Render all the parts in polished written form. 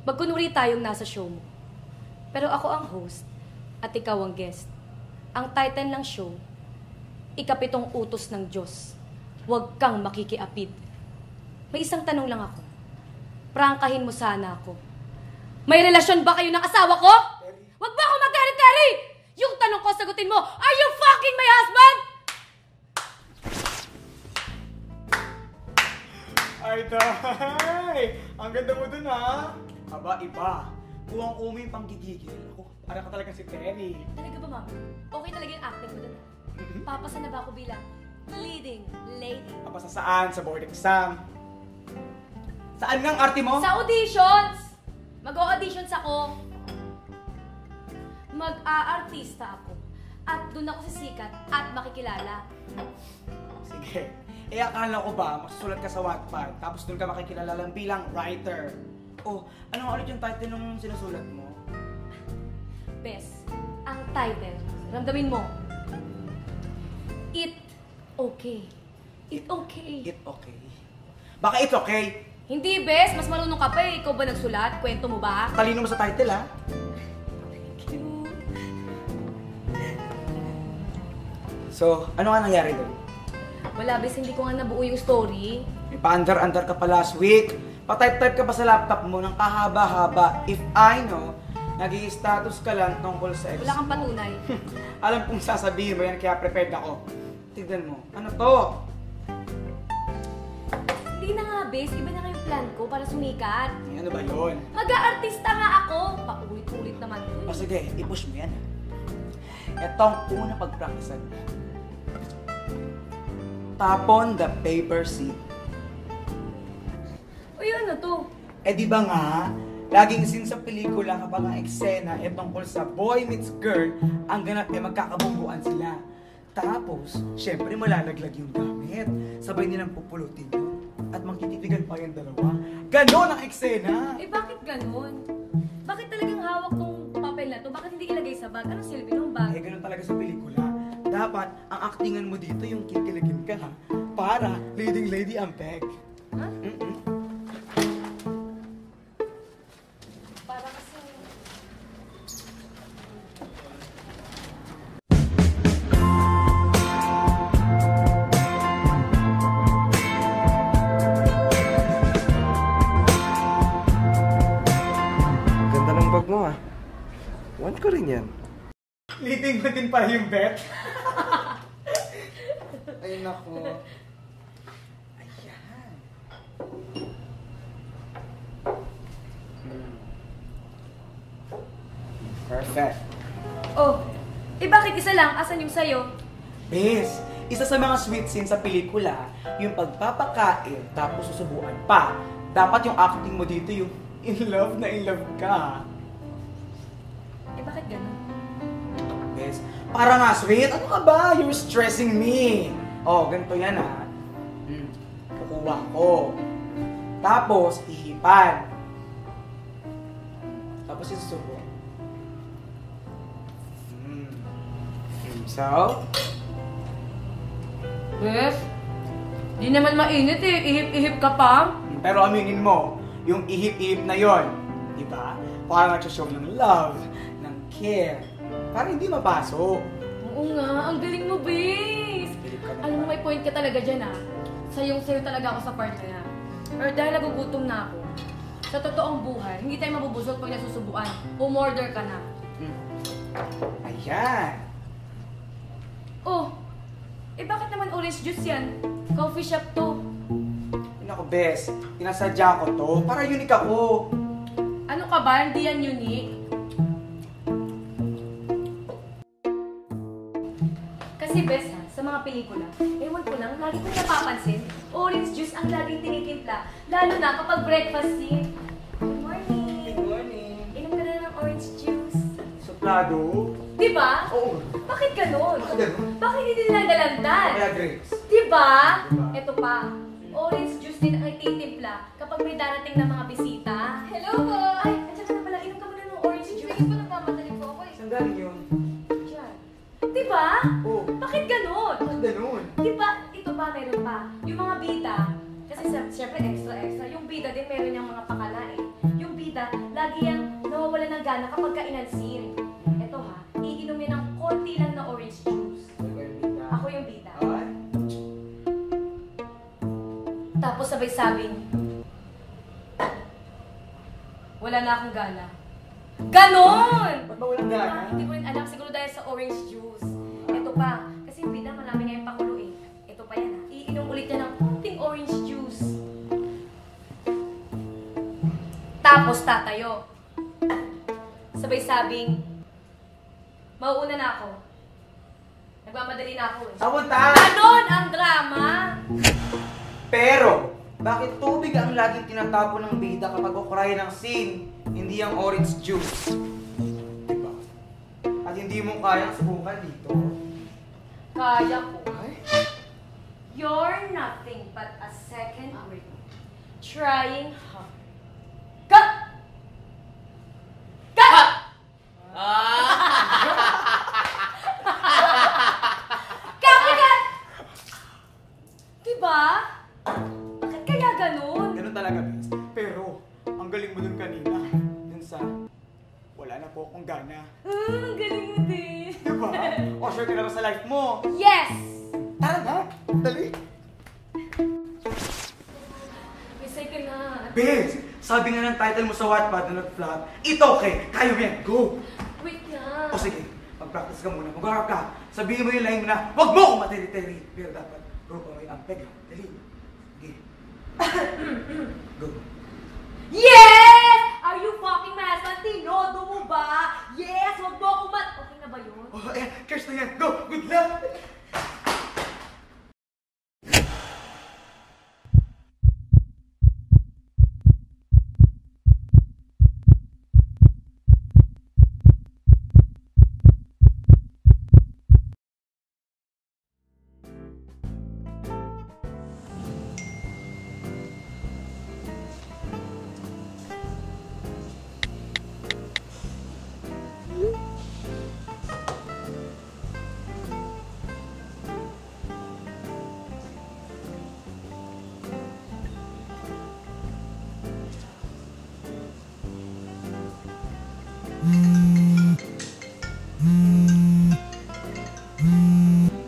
Magkunwari tayong nasa show mo. Pero ako ang host at ikaw ang guest. Ang title ng show, Ikapitong Utos ng Diyos. Huwag kang makikiapid. May isang tanong lang ako. Prangkahin mo sana ako. May relasyon ba kayo ng asawa ko? Huwag ba ako mag-teri-teri? Yung tanong ko, sagutin mo, are you fucking my husband? Ay, tay! Ang ganda mo dun, ha? Aba, iba. Kuwang-umi yung panggigigil. Ako, para ka talaga si Terry. Talaga ba, ma'am? Okay talaga yung acting mo dun. Papasa na ba ako bilang leading lady? Papasa saan? Sa board exam? Saan ngang arte mo? Sa auditions! Mag-o-auditions ako. Mag-a-artista ako. At dun ako sisikat at makikilala. Sige. Eh, akala ko ba, masusulat ka sa Wattpad, tapos dun ka makikilala lang bilang writer. Oh, ano ulit yung title nung sinusulat mo? Bes, ang title, ramdamin mo. It okay. It okay. It okay. Baka it's okay. Hindi, Bes. Mas marunong ka pa eh. Ikaw ba nagsulat? Kwento mo ba? Talino mo sa title, ha? So, ano nga nangyari doon? Wala, Bes. Hindi ko nga nabuo yung story. May pa-andar-andar ka pa last week. Pa-type-type ka pa sa laptop mo ng kahaba-haba. If I know, nag-i-status ka lang tungkol sa ex. Wala kang patunay. Alam kong sasabihin mo yan, kaya prepared ako. Tignan mo. Ano to? Hindi na nga, Bes. Iba na nga yung plan ko para sumikat. Ano ba yun? Mag-aartista nga ako. Paulit-ulit naman. O sige, i-push mo yan. Ito ang una pag-practicean. Tapon the paper seat. Uy, ano to? Eh di ba nga, laging scene sa pelikula kapag ang eksena ay tungkol sa boy meets girl, ang ganap ay magkakabungguan sila. Tapos, syempre malalaglag yung gamit. Sabay nilang pupulutin yun. At magtititigan pa yung dalawa. Ganon ang eksena! Eh, bakit ganun? Bakit talagang hawak tong papel na to? Bakit hindi ilagay sa bag? Anong silbi ng bag? Eh, ganon talaga sa pelikula. Dapat, ang actingan mo dito yung kikiligin ka, ha? Para leading lady ang peg. Ha? Mm-mm. Para kasi... Ganda ng bag mo ah. Want ko rin yan. Leading mo din pala yung bet. Ay nako. Ayan. Perfect. Oh, eh bakit isa lang? Asan yung sayo? Bes, isa sa mga sweet scenes sa pelikula, yung pagpapakain tapos susubuan pa. Dapat yung acting mo dito yung in love ka. Eh bakit ganun? Bes, para nga sweet, ano ka ba? You're stressing me. Oh, ganito yan ha. Kukuha ko. Tapos, ihipan. Tapos isusubo. So, Bes, di naman mainit eh. Ihip-ihip ka pa. pero aminin mo, yung ihip-ihip na yon, di ba? Parang nagsashow ng love, ng care, para hindi mapasok. Oo nga, ang galing mo, Bes. Alam mo, may point ka talaga dyan ah. Sayong-sayo talaga ako sa part na yan. Or dahil nagugutom na ako, sa totoong buhay, hindi tayo mabubusog pag nasusubuan. Umorder ka na. Ayan. Oh, eh bakit naman orange juice yan? Coffee shop to. Naku, Bes, pinasadya ko to para unique ako. Ano ka ba? Hindi yan unique. Kasi best ha, sa mga pelikula, ewan ko lang, lagi kong napapansin, orange juice ang laging tinitimpla, lalo na kapag breakfast scene. Good morning! Good morning. Inom ka na ng orange juice. Suplado? Di ba? Oo. Bakit ganun? Bakit ganun? Bakit hindi nila dalandan? Kaya grapes. Di ba? Diba? Ito pa, orange juice din ang ititimpla kapag may darating na mga bisita. Hello po! Ay, andyan ka na pala, inom ka muna ng orange juice. Sige pa, nagmamadali po ako eh. Saan galing yun? Diyan. Di ba? Oo. Bakit ganun? Bakit ganun? Di ba, ito pa, meron pa. Yung mga bida, kasi siyempre extra. Yung bida din meron yung mga pakala eh. Yung bida, bida, lagi yang nawawala ng gana kapag kainansin. Eto ha, iinom yan ng konti lang na orange juice. Ako yung bida. Tapos sabay sabing, wala na akong gana. Ganon! Ba't ba walang gana? Hindi ko rin alam, siguro dahil sa orange juice. Ito pa, kasi yung bida marami ngayong pakulo eh. Ito pa yan ha, iinom ulit yan ng konting orange juice. Tapos tatayo. Sabay sabing, mauuna na ako. Nagmamadali na ako eh. Sapunta! Ganon ang drama! Pero, bakit tubig ang laging tinatapon ng bida kapag kukuray ng scene, hindi ang orange juice? Diba? At hindi mo kayang subukan dito. Kaya ko. Ay? You're nothing but a second grade. Trying hard. Cut! Cut! Copycat! Diba? Bakit kaya ganun? Ganun talaga, Bes. Pero, ang galing mo dun kanina. Dun sa, wala na po akong gana. Ang galing mo din. Diba? O, sure ka naman sa life mo. Yes! Tara na! Dali! Isay ka na. Bes! Sabi nga ng title mo sa Wattpad na nag-flop, it's okay! Kaya mo yan! Go! Wait na. O sige, mag-practice ka muna. Mag-harap ka. Sabihin mo yung line mo na, wag mo akong materi-teri. Pero dapat, go pa may ampeg. Dali. Sige. Go. Yes! Are you fucking mad? Tinodo mo ba? Yes! Wag mo akong Okay na ba yun? Oh, curse na yan. Go! Good luck!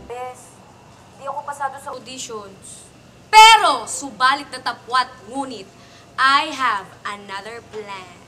Bes, di ako pasado sa auditions. Pero, subalit na tapwat, ngunit, I have another plan.